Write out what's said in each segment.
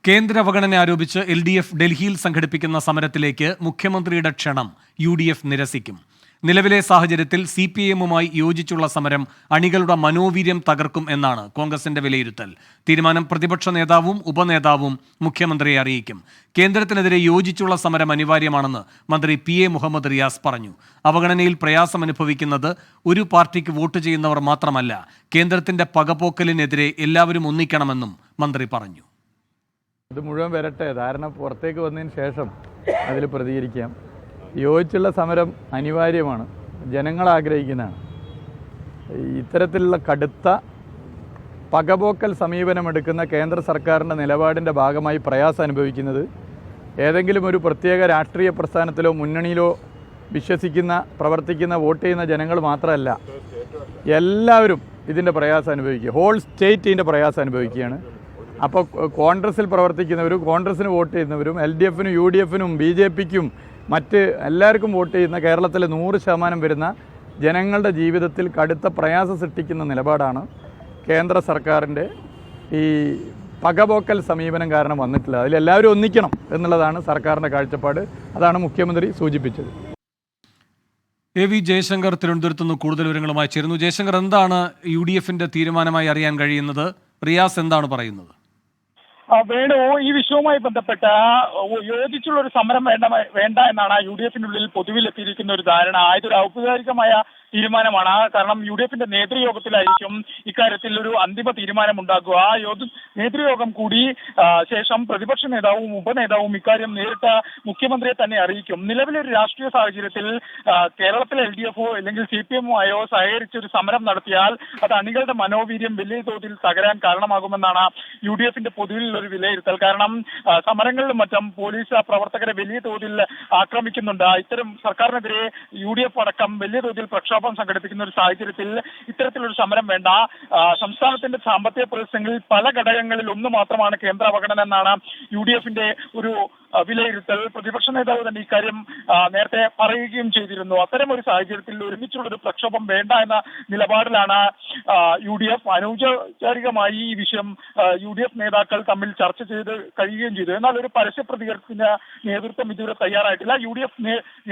കേന്ദ്ര അവഗണന ആരോപിച്ച് LDF ഡൽഹിയിൽ സംഘടിപ്പിക്കുന്ന സമരത്തിലേക്ക് മുഖ്യമന്ത്രിയുടെ ക്ഷണം UDF നിരസിക്കും. നിലവിലെ സാഹചര്യത്തിൽ CPIMുമായി യോജിച്ചുള്ള സമരം അണികളുടെ മനോവീര്യം തകർക്കും എന്നാണ് കോൺഗ്രസിന്റെ വിലയിരുത്തൽ. തീരുമാനം പ്രതിപക്ഷ നേതാവും ഉപനേതാവും മുഖ്യമന്ത്രിയെ അറിയിക്കും. കേന്ദ്രത്തിനെതിരെ യോജിച്ചുള്ള സമരം അനിവാര്യമാണെന്ന് മന്ത്രി PA മുഹമ്മദ് റിയാസ് പറഞ്ഞു. അവഗണനയിൽ പ്രയാസം അനുഭവിക്കുന്നത് ഒരു പാർട്ടിക്ക് വോട്ട് ചെയ്യുന്നവർ മാത്രമല്ല, കേന്ദ്രത്തിന്റെ പകപോക്കലിനെതിരെ എല്ലാവരും ഒന്നിക്കണമെന്നും മന്ത്രി പറഞ്ഞു. ഇത് മുഴുവൻ വരട്ടെ, ധാരണ പുറത്തേക്ക് വന്നതിന് ശേഷം അതിൽ പ്രതികരിക്കാം. യോജിച്ചുള്ള സമരം അനിവാര്യമാണ്, ജനങ്ങൾ ആഗ്രഹിക്കുന്നതാണ്. ഇത്തരത്തിലുള്ള കടുത്ത പകപോക്കൽ സമീപനമെടുക്കുന്ന കേന്ദ്ര സർക്കാരിൻ്റെ നിലപാടിൻ്റെ ഭാഗമായി പ്രയാസം അനുഭവിക്കുന്നത് ഏതെങ്കിലും ഒരു പ്രത്യേക രാഷ്ട്രീയ പ്രസ്ഥാനത്തിലോ മുന്നണിയിലോ വിശ്വസിക്കുന്ന, പ്രവർത്തിക്കുന്ന, വോട്ട് ചെയ്യുന്ന ജനങ്ങൾ മാത്രമല്ല, എല്ലാവരും ഇതിൻ്റെ പ്രയാസം അനുഭവിക്കുക. ഹോൾ സ്റ്റേറ്റ് ഇതിൻ്റെ പ്രയാസം അനുഭവിക്കുകയാണ്. അപ്പോൾ കോൺഗ്രസിൽ പ്രവർത്തിക്കുന്നവരും കോൺഗ്രസിന് വോട്ട് ചെയ്യുന്നവരും LDFനും UDFനും BJPക്കും മറ്റ് എല്ലാവർക്കും വോട്ട് ചെയ്യുന്ന കേരളത്തിലെ 100% വരുന്ന ജനങ്ങളുടെ ജീവിതത്തിൽ കടുത്ത പ്രയാസം സൃഷ്ടിക്കുന്ന നിലപാടാണ് കേന്ദ്ര സർക്കാരിൻ്റെ ഈ പകപോക്കൽ സമീപനം കാരണം വന്നിട്ടുള്ളത്. അതിലെല്ലാവരും ഒന്നിക്കണം എന്നുള്ളതാണ് സർക്കാരിൻ്റെ കാഴ്ചപ്പാട്. അതാണ് മുഖ്യമന്ത്രി സൂചിപ്പിച്ചത്. AV ജയശങ്കർ തിരുവനന്തപുരത്ത് നിന്ന് കൂടുതൽ വിവരങ്ങളുമായി ചേരുന്നു. ജയശങ്കർ, എന്താണ് UDFന്റെ തീരുമാനമായി അറിയാൻ കഴിയുന്നത്? റിയാസ് എന്താണ് പറയുന്നത്? വേണു, ഈ വിഷയവുമായി ബന്ധപ്പെട്ട യോജിച്ചുള്ള ഒരു സമരം വേണ്ട എന്നാണ് UDFിനുള്ളിൽ പൊതുവിലെത്തിയിരിക്കുന്ന ഒരു ധാരണ. ഇതൊരു ഔപചാരികമായ തീരുമാനമാണ്. കാരണം UDFന്റെ നേതൃയോഗത്തിലായിരിക്കും ഇക്കാര്യത്തിൽ ഒരു അന്തിമ തീരുമാനമുണ്ടാക്കുക. നേതൃയോഗം കൂടി ശേഷം പ്രതിപക്ഷ നേതാവും ഉപനേതാവും ഇക്കാര്യം നേരിട്ട് മുഖ്യമന്ത്രിയെ തന്നെ അറിയിക്കും. നിലവിലെ ഒരു രാഷ്ട്രീയ സാഹചര്യത്തിൽ കേരളത്തിലെ LDFോ അല്ലെങ്കിൽ CPIMോ സഹകരിച്ച് ഒരു സമരം നടത്തിയാൽ അത് അണികളുടെ മനോവീര്യം വലിയ തോതിൽ തകരാൻ കാരണമാകുമെന്നാണ് UDFന്റെ പൊതുവിൽ ഒരു വിലയിരുത്തൽ. കാരണം സമരങ്ങളിലും മറ്റും പോലീസ് പ്രവർത്തകരെ വലിയ തോതിൽ ആക്രമിക്കുന്നുണ്ട്. ഇത്തരം സർക്കാരിനെതിരെ UDF അടക്കം വലിയ തോതിൽ പ്രക്ഷോഭം സംഘടിപ്പിക്കുന്ന ഒരു സാഹചര്യത്തിൽ ഇത്തരത്തിലൊരു സമരം വേണ്ട. സംസ്ഥാനത്തിന്റെ സാമ്പത്തിക പ്രതിസന്ധിയിൽ പല ഘടകങ്ങളിൽ ഒന്ന് മാത്രമാണ് കേന്ദ്ര അവഗണന എന്നാണ് UDFന്റെ ഒരു വിലയിരുത്തൽ. പ്രതിപക്ഷ നേതാവ് തന്നെ ഇക്കാര്യം നേരത്തെ പറയുകയും ചെയ്തിരുന്നു. അത്തരം ഒരു സാഹചര്യത്തിൽ ഒരുമിച്ചുള്ളൊരു പ്രക്ഷോഭം വേണ്ട എന്ന നിലപാടിലാണ് UDF. അനൗപചാരികമായി ഈ വിഷയം UDF നേതാക്കൾ തമ്മിൽ ചർച്ച ചെയ്ത് കഴിയുകയും ചെയ്തു. എന്നാൽ ഒരു പരസ്യ പ്രതികരണത്തിന് നേതൃത്വം ഇതുവരെ തയ്യാറായിട്ടില്ല. UDF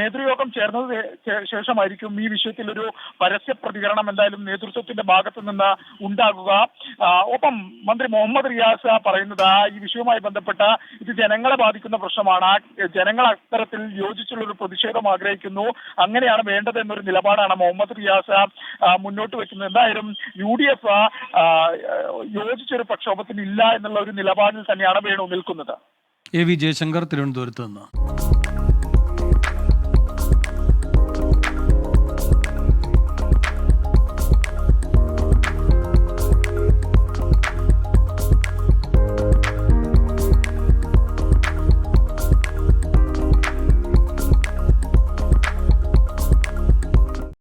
നേതൃയോഗം ചേർന്നത് ശേഷമായിരിക്കും ഈ വിഷയത്തിൽ ഒരു പരസ്യ പ്രതികരണം എന്തായാലും നേതൃത്വത്തിന്റെ ഭാഗത്തു നിന്ന് ഉണ്ടാകുക. ഒപ്പം മന്ത്രി മുഹമ്മദ് റിയാസ് പറയുന്നത് ഈ വിഷയവുമായി ബന്ധപ്പെട്ട ഇത് ജനങ്ങളെ ബാധിക്കുന്ന പ്രശ്നമാണ്. ജനങ്ങൾ അത്തരത്തിൽ യോജിച്ചുള്ള ഒരു പ്രതിഷേധം ആഗ്രഹിക്കുന്നു. അങ്ങനെയാണ് വേണ്ടത് എന്നൊരു നിലപാടാണ് മുഹമ്മദ് റിയാസ് മുന്നോട്ട് വെക്കുന്നത്. എന്തായാലും UDF യോജിച്ചൊരു പ്രക്ഷോഭത്തിന് ഇല്ല എന്നുള്ള ഒരു നിലപാടിൽ തന്നെയാണ് വേണു നിൽക്കുന്നത്. AV ജയശങ്കർ തിരുവനന്തപുരത്ത് നിന്ന്.